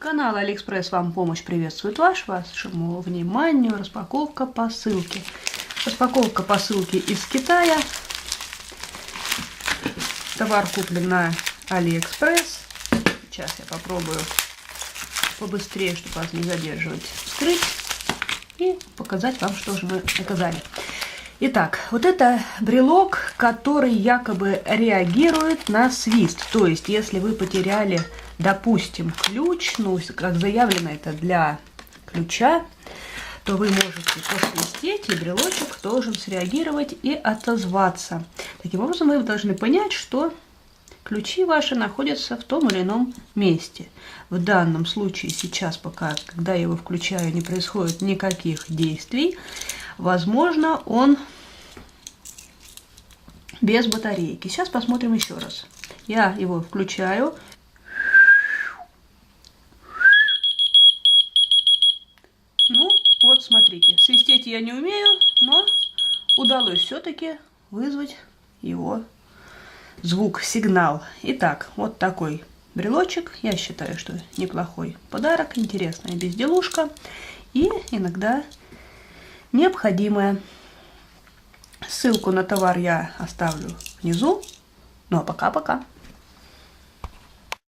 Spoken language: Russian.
Канал Алиэкспресс вам помощь приветствует вашему вниманию распаковка посылки. Распаковка посылки из Китая. Товар куплен на Алиэкспресс. Сейчас я попробую побыстрее, чтобы вас не задерживать, вскрыть и показать вам, что же мы заказали. Итак, вот это брелок, который якобы реагирует на свист. То есть, если вы потеряли, допустим, ключ, ну, как заявлено это для ключа, то вы можете посвистеть, и брелочек должен среагировать и отозваться. Таким образом, вы должны понять, что ключи ваши находятся в том или ином месте. В данном случае сейчас, когда я его включаю, не происходит никаких действий. Возможно, он без батарейки. Сейчас посмотрим еще раз. Я его включаю. Ну, вот смотрите. Свистеть я не умею, но удалось все-таки вызвать его звук, сигнал. Итак, вот такой брелочек. Я считаю, что неплохой подарок, интересная безделушка и иногда необходимая. Ссылку на товар я оставлю внизу. Ну а пока-пока.